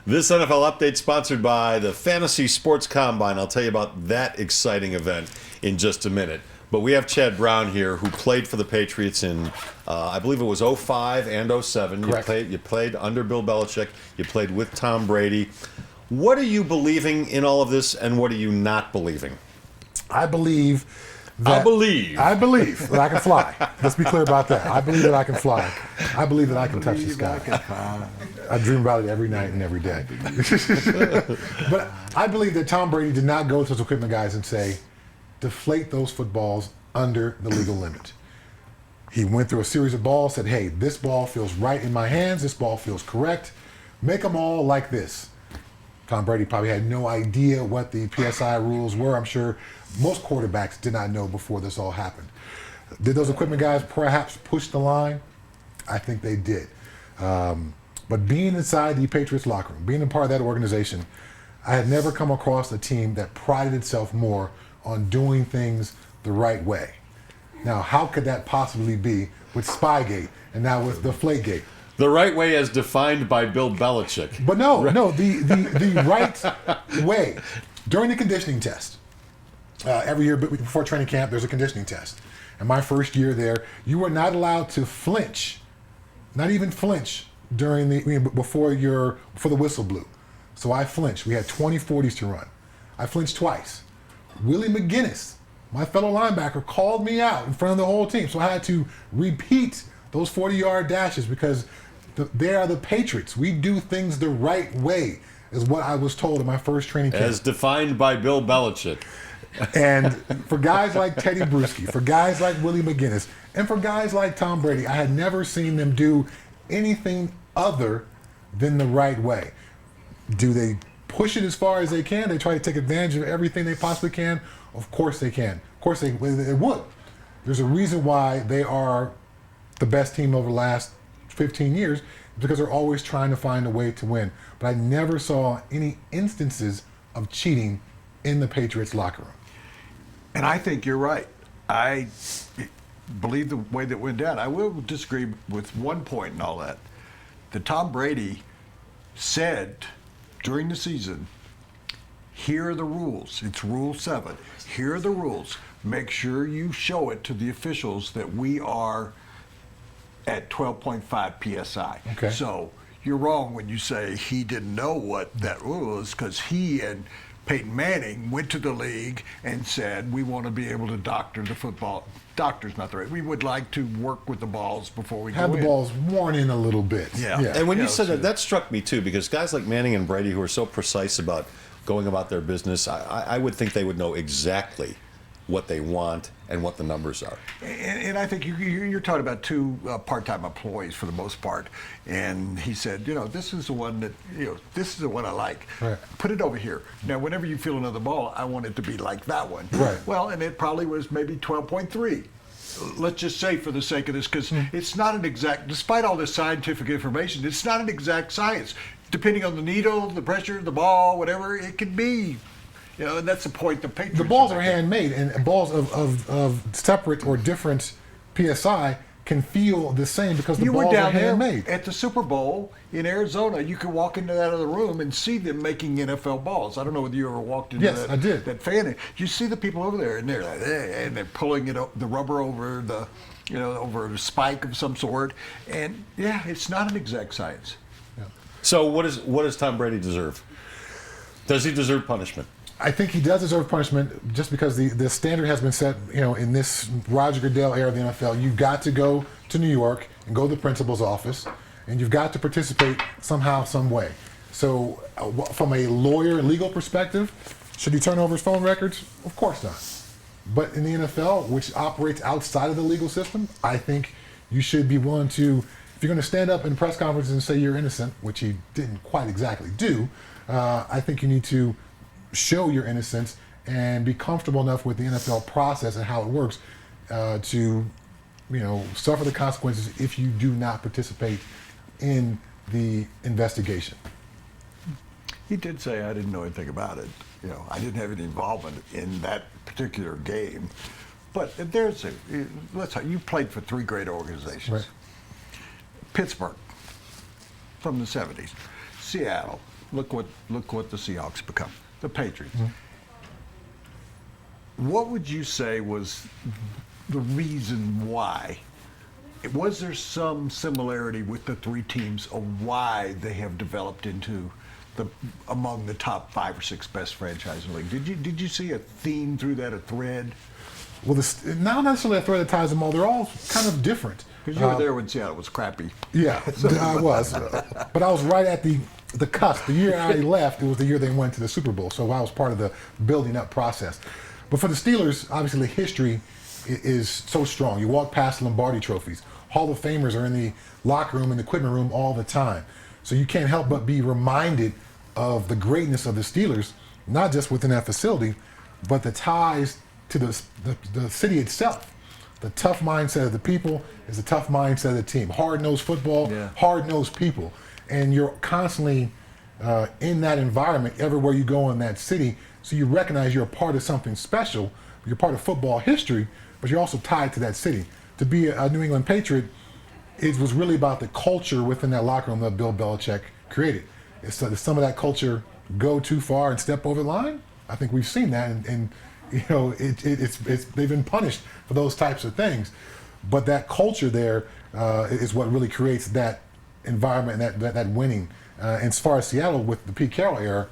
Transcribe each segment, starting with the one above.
This NFL update sponsored by the Fantasy Sports Combine. I'll tell you about that exciting event in just a minute. But we have Chad Brown here, who played for the Patriots in, I believe it was 05 and 07. Correct. You played under Bill Belichick. You played with Tom Brady. What are you believing in all of this, and what are you not believing? I believe that I believe that I can fly. Let's be clear about that. I believe that I can fly. I believe that I can touch the sky. I dream about it every night and every day. But I believe that Tom Brady did not go to his equipment guys and say, deflate those footballs under the legal limit. He went through a series of balls, said, hey, this ball feels right in my hands, this ball feels correct, make them all like this. Tom Brady probably had no idea what the PSI rules were. I'm sure most quarterbacks did not know before this all happened. Did those equipment guys perhaps push the line? I think they did. But being inside the Patriots locker room, being a part of that organization, I had never come across a team that prided itself more on doing things the right way. Now, how could that possibly be with Spygate and now with Deflategate? the right way as defined by Bill Belichick. But no, the right way. During the conditioning test, every year before training camp, there's a conditioning test. And my first year there, you were not allowed to flinch, not even flinch during before the whistle blew. So I flinched. We had 20 40s to run. I flinched twice. Willie McGinnis, my fellow linebacker, called me out in front of the whole team. So I had to repeat those 40-yard dashes because they are the Patriots. We do things the right way, is what I was told in my first training camp. As defined by Bill Belichick. And for guys like Teddy Bruschi, for guys like Willie McGinnis, and for guys like Tom Brady, I had never seen them do anything other than the right way. Do they push it as far as they can? They try to take advantage of everything they possibly can? Of course they can. Of course they would. There's a reason why they are the best team over the last 15 years, because they're always trying to find a way to win. But I never saw any instances of cheating in the Patriots locker room. And I think you're right. I believe the way that went down. I will disagree with one point in all that. That Tom Brady said during the season, here are the rules. It's Rule 7. Here are the rules. Make sure you show it to the officials that we are at 12.5 PSI. Okay. So you're wrong when you say he didn't know what that rule is, because he and Peyton Manning went to the league and said, we want to be able to doctor the football. Doctor's not the right. We would like to work with the balls before we Have go the in. balls worn in a little bit. Yeah. And when you Yeah, said so- that struck me too, because guys like Manning and Brady, who are so precise about going about their business, I would think they would know exactly what they want and what the numbers are. And I think you're talking about two part-time employees for the most part. And he said, this is the one that, this is the one I like. Right. Put it over here. Now, whenever you feel another ball, I want it to be like that one. Right. Well, and it probably was maybe 12.3. Let's just say for the sake of this, because it's not an exact, despite all this scientific information, it's not an exact science. Depending on the needle, the pressure, the ball, whatever, it could be. And that's the point the Patriots. The balls are handmade, and balls of separate or different PSI can feel the same because the You were balls are down there handmade. at the Super Bowl in Arizona. You could walk into that other room and see them making NFL balls. I don't know whether you ever walked into Yes, I did. that fan. You see the people over there, and they're like, and they're pulling the rubber over the, over a spike of some sort. And yeah, it's not an exact science. So what does Tom Brady deserve? Does he deserve punishment? I think he does deserve punishment just because the standard has been set, in this Roger Goodell era of the NFL. You've got to go to New York and go to the principal's office, and you've got to participate somehow, some way. So from a lawyer legal perspective, should he turn over his phone records? Of course not. But in the NFL, which operates outside of the legal system, I think you should be willing to, if you're going to stand up in press conferences and say you're innocent, which he didn't quite exactly do, I think you need to show your innocence and be comfortable enough with the NFL process and how it works to, suffer the consequences if you do not participate in the investigation. He did say, I didn't know anything about it. I didn't have any involvement in that particular game. But you played for three great organizations. Right. Pittsburgh from the 70s, Seattle, look what the Seahawks become, the Patriots. Mm-hmm. What would you say was the reason why? Was there some similarity with the three teams of why they have developed into among the top 5 or 6 best franchises in the league? Did you see a theme through that, a thread? Well, not necessarily a thread that ties them all. They're all kind of different. Because you were there when Seattle was crappy. Yeah, I was. But I was right at the cusp. The year I left, it was the year they went to the Super Bowl. So I was part of the building up process. But for the Steelers, obviously the history is so strong. You walk past the Lombardi trophies. Hall of Famers are in the locker room, in the equipment room all the time. So you can't help but be reminded of the greatness of the Steelers, not just within that facility, but the ties to the city itself. The tough mindset of the people is the tough mindset of the team. Hard-nosed football, hard-nosed people. And you're constantly in that environment everywhere you go in that city, so you recognize you're a part of something special. You're part of football history, but you're also tied to that city. To be a New England Patriot, it was really about the culture within that locker room that Bill Belichick created. So does some of that culture go too far and step over the line? I think we've seen that, and you know, they've been punished for those types of things. But that culture there is what really creates that environment and that winning. And as far as Seattle with the Pete Carroll era,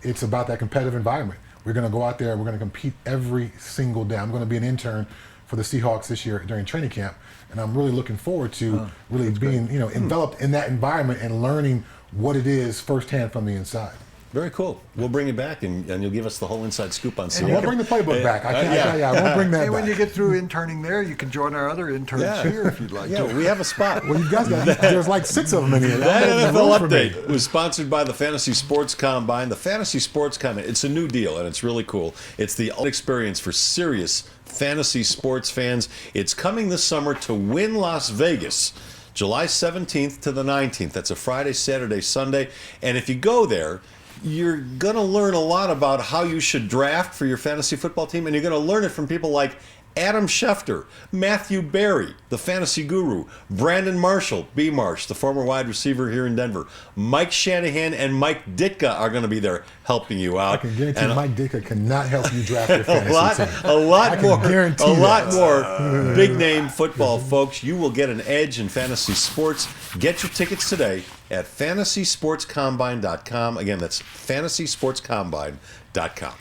it's about that competitive environment. We're going to go out there and we're going to compete every single day. I'm going to be an intern for the Seahawks this year during training camp, and I'm really looking forward to really being enveloped in that environment and learning what it is firsthand from the inside. Very cool. We'll bring you back, and you'll give us the whole inside scoop on Seattle. We'll bring the playbook back. I won't bring that Hey, back. when you get through interning there, you can join our other interns here if you'd like to. Yeah, we have a spot. Well, you guys there's like 6 of them in here. That NFL update was sponsored by the Fantasy Sports Combine. The Fantasy Sports Combine, it's a new deal, and it's really cool. It's the ultimate experience for serious fantasy sports fans. It's coming this summer to Wynn Las Vegas, July 17th to the 19th. That's a Friday, Saturday, Sunday. And if you go there, you're going to learn a lot about how you should draft for your fantasy football team, and you're going to learn it from people like Adam Schefter, Matthew Berry, the fantasy guru, Brandon Marshall, B. Marsh, the former wide receiver here in Denver, Mike Shanahan and Mike Ditka are going to be there helping you out. I can guarantee Mike Ditka cannot help you draft your fantasy team. A lot more big name football Mm-hmm. folks. You will get an edge in fantasy sports. Get your tickets today at fantasysportscombine.com. Again, that's fantasysportscombine.com.